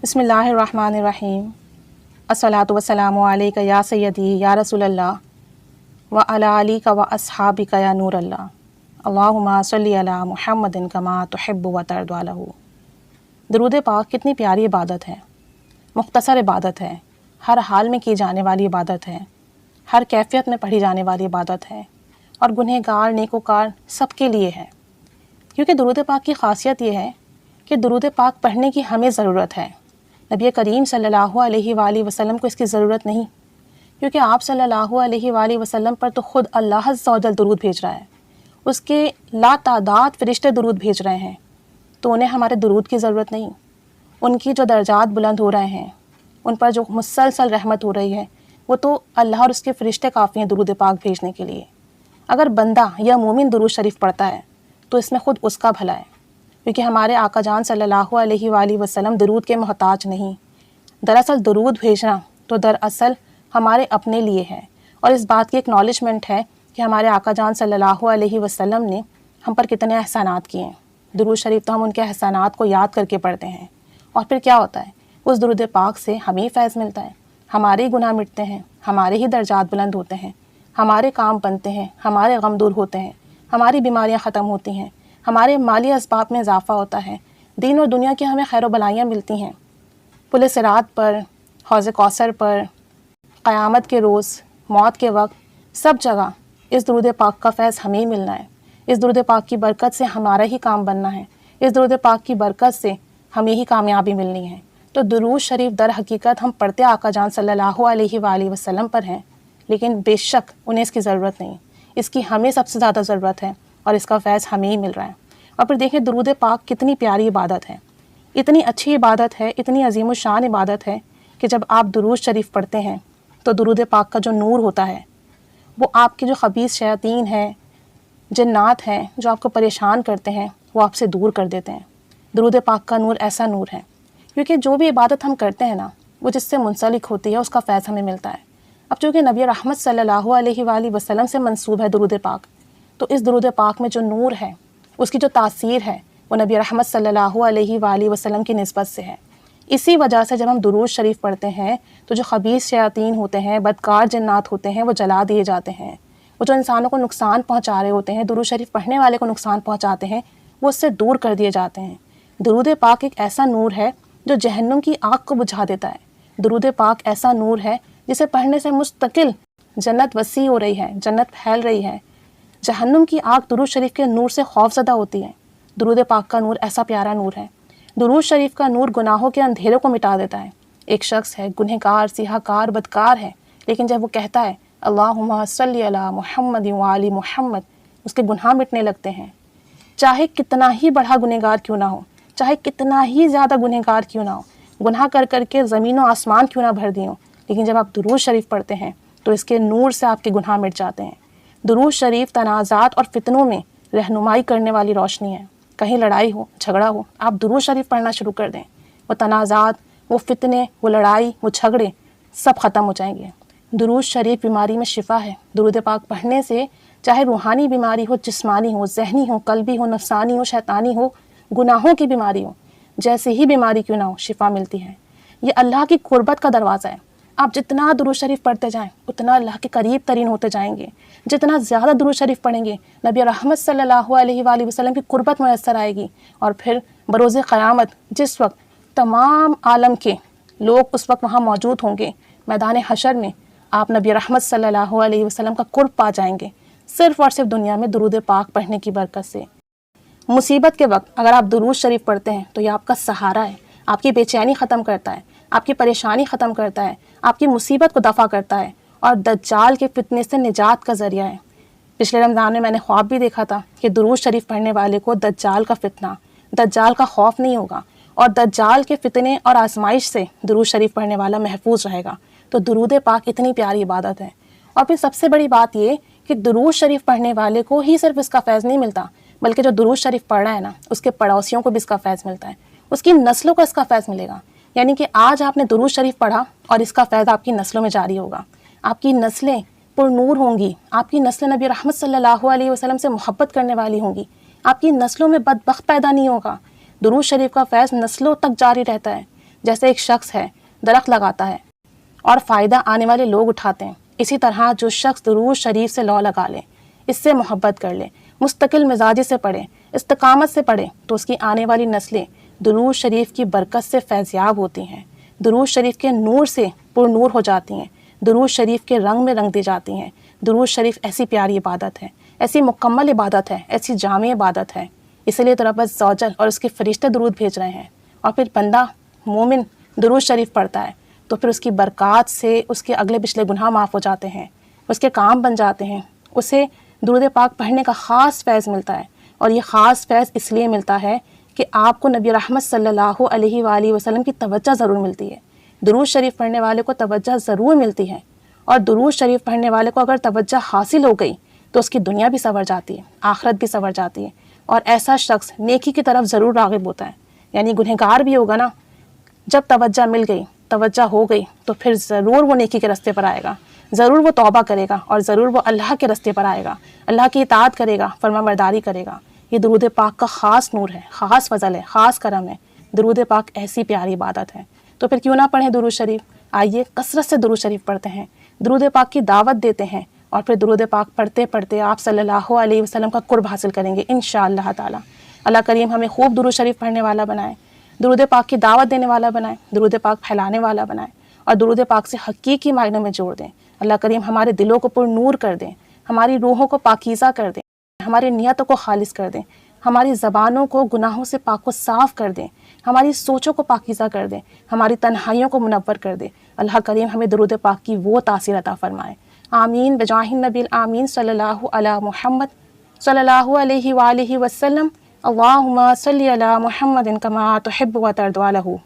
بسم اللہ الرحمن الرحیم الصلاۃ والسلام علیک یا سیدی یا رسول اللہ و علی علیک و اصحابک یا نور اللہ اللہم صلی علی محمد کما تحب و ترضی عنہ۔ درود پاک کتنی پیاری عبادت ہے، مختصر عبادت ہے، ہر حال میں کی جانے والی عبادت ہے، ہر کیفیت میں پڑھی جانے والی عبادت ہے، اور گنہگار نیکوکار سب کے لیے ہے۔ کیونکہ درود پاک کی خاصیت یہ ہے کہ درود پاک پڑھنے کی ہمیں ضرورت ہے، نبی کریم صلی اللہ علیہ وآلہ وسلم کو اس کی ضرورت نہیں، کیونکہ آپ صلی اللہ علیہ وآلہ وسلم پر تو خود اللہ عز و جل درود بھیج رہا ہے، اس کے لا تعداد فرشتے درود بھیج رہے ہیں، تو انہیں ہمارے درود کی ضرورت نہیں۔ ان کی جو درجات بلند ہو رہے ہیں، ان پر جو مسلسل رحمت ہو رہی ہے، وہ تو اللہ اور اس کے فرشتے کافی ہیں درود پاک بھیجنے کے لیے۔ اگر بندہ یا مومن درود شریف پڑھتا ہے تو اس میں خود اس کا بھلا ہے، کیونکہ ہمارے آقا جان صلی اللہ علیہ وآلہ وسلم درود کے محتاج نہیں۔ دراصل درود بھیجنا تو دراصل ہمارے اپنے لیے ہے، اور اس بات کی ایکنالجمنٹ ہے کہ ہمارے آقا جان صلی اللہ علیہ وسلم نے ہم پر کتنے احسانات کیے ہیں۔ درود شریف تو ہم ان کے احسانات کو یاد کر کے پڑھتے ہیں، اور پھر کیا ہوتا ہے، اس درود پاک سے ہمیں فیض ملتا ہے، ہمارے گناہ مٹتے ہیں، ہمارے ہی درجات بلند ہوتے ہیں، ہمارے کام بنتے ہیں، ہمارے غم دور ہوتے ہیں، ہماری بیماریاں ختم ہوتی ہیں، ہمارے مالی اسباب میں اضافہ ہوتا ہے، دین اور دنیا کی ہمیں خیر و بلائیاں ملتی ہیں۔ پل صراط پر، حوض کوثر پر، قیامت کے روز، موت کے وقت، سب جگہ اس درود پاک کا فیض ہمیں ملنا ہے۔ اس درود پاک کی برکت سے ہمارا ہی کام بننا ہے، اس درود پاک کی برکت سے ہمیں ہی کامیابی ملنی ہے۔ تو درود شریف در حقیقت ہم پڑھتے آقا جان صلی اللہ علیہ وآلہ وسلم پر ہیں، لیکن بے شک انہیں اس کی ضرورت نہیں، اس کی ہمیں سب سے زیادہ ضرورت ہے، اور اس کا فیض ہمیں ہی مل رہا ہے۔ اور پھر دیکھیں درود پاک کتنی پیاری عبادت ہے، اتنی اچھی عبادت ہے، اتنی عظیم الشان عبادت ہے کہ جب آپ درود شریف پڑھتے ہیں تو درود پاک کا جو نور ہوتا ہے وہ آپ کے جو خبیث شیاطین ہیں، جنات ہیں، جو آپ کو پریشان کرتے ہیں، وہ آپ سے دور کر دیتے ہیں۔ درود پاک کا نور ایسا نور ہے، کیونکہ جو بھی عبادت ہم کرتے ہیں نا، وہ جس سے منسلک ہوتی ہے اس کا فیض ہمیں ملتا ہے۔ اب چونکہ نبی رحمت صلی اللہ علیہ وآلہ وسلم سے منسوب ہے درود پاک، تو اس درود پاک میں جو نور ہے، اس کی جو تاثیر ہے، وہ نبی رحمت صلی اللہ علیہ وآلہ وسلم کی نسبت سے ہے۔ اسی وجہ سے جب ہم درود شریف پڑھتے ہیں تو جو خبیث شیاطین ہوتے ہیں، بدکار جنات ہوتے ہیں، وہ جلا دیے جاتے ہیں۔ وہ جو انسانوں کو نقصان پہنچا رہے ہوتے ہیں، درود شریف پڑھنے والے کو نقصان پہنچاتے ہیں، وہ اس سے دور کر دیے جاتے ہیں۔ درود پاک ایک ایسا نور ہے جو جہنم کی آگ کو بجھا دیتا ہے۔ درود پاک ایسا نور ہے جسے پڑھنے سے مستقل جنت وسیع ہو رہی ہے، جنت پھیل رہی ہے۔ جہنم کی آگ درود شریف کے نور سے خوف زدہ ہوتی ہے۔ درود پاک کا نور ایسا پیارا نور ہے۔ درود شریف کا نور گناہوں کے اندھیروں کو مٹا دیتا ہے۔ ایک شخص ہے، گنہگار، سیاہ کار، بدکار ہے، لیکن جب وہ کہتا ہے اللہم صلی علی محمد وآل محمد، اس کے گناہ مٹنے لگتے ہیں۔ چاہے کتنا ہی بڑا گنہگار کیوں نہ ہو، چاہے کتنا ہی زیادہ گنہگار کیوں نہ ہو، گناہ کر کر کے زمین و آسمان کیوں نہ بھر دیے ہوں، لیکن جب آپ درود شریف پڑھتے ہیں تو اس کے نور سے آپ کے گناہ مٹ جاتے ہیں۔ درود شریف تنازعات اور فتنوں میں رہنمائی کرنے والی روشنی ہے۔ کہیں لڑائی ہو، جھگڑا ہو، آپ درود شریف پڑھنا شروع کر دیں، وہ تنازعات، وہ فتنے، وہ لڑائی، وہ جھگڑے سب ختم ہو جائیں گے۔ درود شریف بیماری میں شفا ہے۔ درود پاک پڑھنے سے چاہے روحانی بیماری ہو، جسمانی ہو، ذہنی ہو، قلبی ہو، نفسانی ہو، شیطانی ہو، گناہوں کی بیماری ہو، جیسے ہی بیماری کیوں نہ ہو، شفا ملتی ہے۔ یہ اللہ کی قربت کا دروازہ ہے۔ آپ جتنا درود شریف پڑھتے جائیں اتنا اللہ کے قریب ترین ہوتے جائیں گے۔ جتنا زیادہ درود شریف پڑھیں گے، نبی رحمت صلی اللہ علیہ وآلہ وسلم کی قربت میسر آئے گی، اور پھر بروز قیامت جس وقت تمام عالم کے لوگ اس وقت وہاں موجود ہوں گے، میدان حشر میں آپ نبی رحمت صلی اللہ علیہ وسلم کا قرب پا جائیں گے، صرف اور صرف دنیا میں درود پاک پڑھنے کی برکت سے۔ مصیبت کے وقت اگر آپ درود شریف پڑھتے ہیں تو یہ آپ کا سہارا ہے، آپ کی بے چینی ختم کرتا ہے، آپ کی پریشانی ختم کرتا ہے، آپ کی مصیبت کو دفع کرتا ہے، اور دجال کے فتنے سے نجات کا ذریعہ ہے۔ پچھلے رمضان میں نے خواب بھی دیکھا تھا کہ درود شریف پڑھنے والے کو دجال کا فتنہ، دجال کا خوف نہیں ہوگا، اور دجال کے فتنے اور آزمائش سے درود شریف پڑھنے والا محفوظ رہے گا۔ تو درود پاک اتنی پیاری عبادت ہے۔ اور پھر سب سے بڑی بات یہ کہ درود شریف پڑھنے والے کو ہی صرف اس کا فیض نہیں ملتا، بلکہ جو درود شریف پڑھ رہا ہے نا، اس کے پڑوسیوں کو بھی اس کا فیض ملتا ہے، اس کی نسلوں کو اس کا فیض ملے گا۔ یعنی کہ آج آپ نے درود شریف پڑھا اور اس کا فیض آپ کی نسلوں میں جاری ہوگا، آپ کی نسلیں پر نور ہوں گی، آپ کی نسلیں نبی رحمت صلی اللہ علیہ وسلم سے محبت کرنے والی ہوں گی، آپ کی نسلوں میں بدبخت پیدا نہیں ہوگا۔ درود شریف کا فیض نسلوں تک جاری رہتا ہے۔ جیسے ایک شخص ہے درخت لگاتا ہے اور فائدہ آنے والے لوگ اٹھاتے ہیں، اسی طرح جو شخص درود شریف سے لو لگا لے، اس سے محبت کر لے، مستقل مزاجی سے پڑھے، استقامت سے پڑھے، تو اس کی آنے والی نسلیں درود شریف کی برکت سے فیضیاب ہوتی ہیں، درود شریف کے نور سے پر نور ہو جاتی ہیں، درود شریف کے رنگ میں رنگ دی جاتی ہیں۔ درود شریف ایسی پیاری عبادت ہے، ایسی مکمل عبادت ہے، ایسی جامع عبادت ہے، اس لیے تو رب عز و جل اور اس کے فرشتے درود بھیج رہے ہیں۔ اور پھر بندہ مومن درود شریف پڑھتا ہے تو پھر اس کی برکات سے اس کے اگلے پچھلے گناہ معاف ہو جاتے ہیں، اس کے کام بن جاتے ہیں، اسے درود پاک پڑھنے کا خاص فیض ملتا ہے۔ اور یہ خاص فیض اس لیے ملتا ہے کہ آپ کو نبی رحمت صلی اللہ علیہ وآلہ وسلم کی توجہ ضرور ملتی ہے۔ درود شریف پڑھنے والے کو توجہ ضرور ملتی ہے، اور درود شریف پڑھنے والے کو اگر توجہ حاصل ہو گئی تو اس کی دنیا بھی سنور جاتی ہے، آخرت بھی سنور جاتی ہے، اور ایسا شخص نیکی کی طرف ضرور راغب ہوتا ہے۔ یعنی گنہگار بھی ہوگا نا، جب توجہ مل گئی، توجہ ہو گئی، تو پھر ضرور وہ نیکی کے راستے پر آئے گا، ضرور وہ توبہ کرے گا، اور ضرور وہ اللہ کے راستے پر آئے گا، اللہ کی اطاعت کرے گا، فرما برداری کرے گا۔ یہ درود پاک کا خاص نور ہے، خاص فضل ہے، خاص کرم ہے۔ درود پاک ایسی پیاری عبادت ہے، تو پھر کیوں نہ پڑھیں درود شریف؟ آئیے کثرت سے درود شریف پڑھتے ہیں، درود پاک کی دعوت دیتے ہیں، اور پھر درود پاک پڑھتے پڑھتے آپ صلی اللہ علیہ وسلم کا قرب حاصل کریں گے انشاءاللہ تعالی۔ اللہ کریم ہمیں خوب درود شریف پڑھنے والا بنائے، درود پاک کی دعوت دینے والا بنائے، درود پاک پھیلانے والا بنائے، اور درود پاک سے حقیقی معنوں میں جوڑ دیں۔ اللہ کریم ہمارے دلوں کو پر نور کر دیں، ہماری روحوں کو پاکیزہ کر دیں، ہماری نیتوں کو خالص کر دیں، ہماری زبانوں کو گناہوں سے پاک و صاف کر دیں، ہماری سوچوں کو پاکیزہ کر دیں، ہماری تنہائیوں کو منور کر دیں۔ اللہ کریم ہمیں درود پاک کی وہ تاثیر عطا فرمائے۔ آمین بجاہ النبی الآمین صلی اللہ علی محمد صلی اللہ علیہ وآلہ وسلم۔ اللہم صلی علی محمد کما تحب و ترضی عنہ۔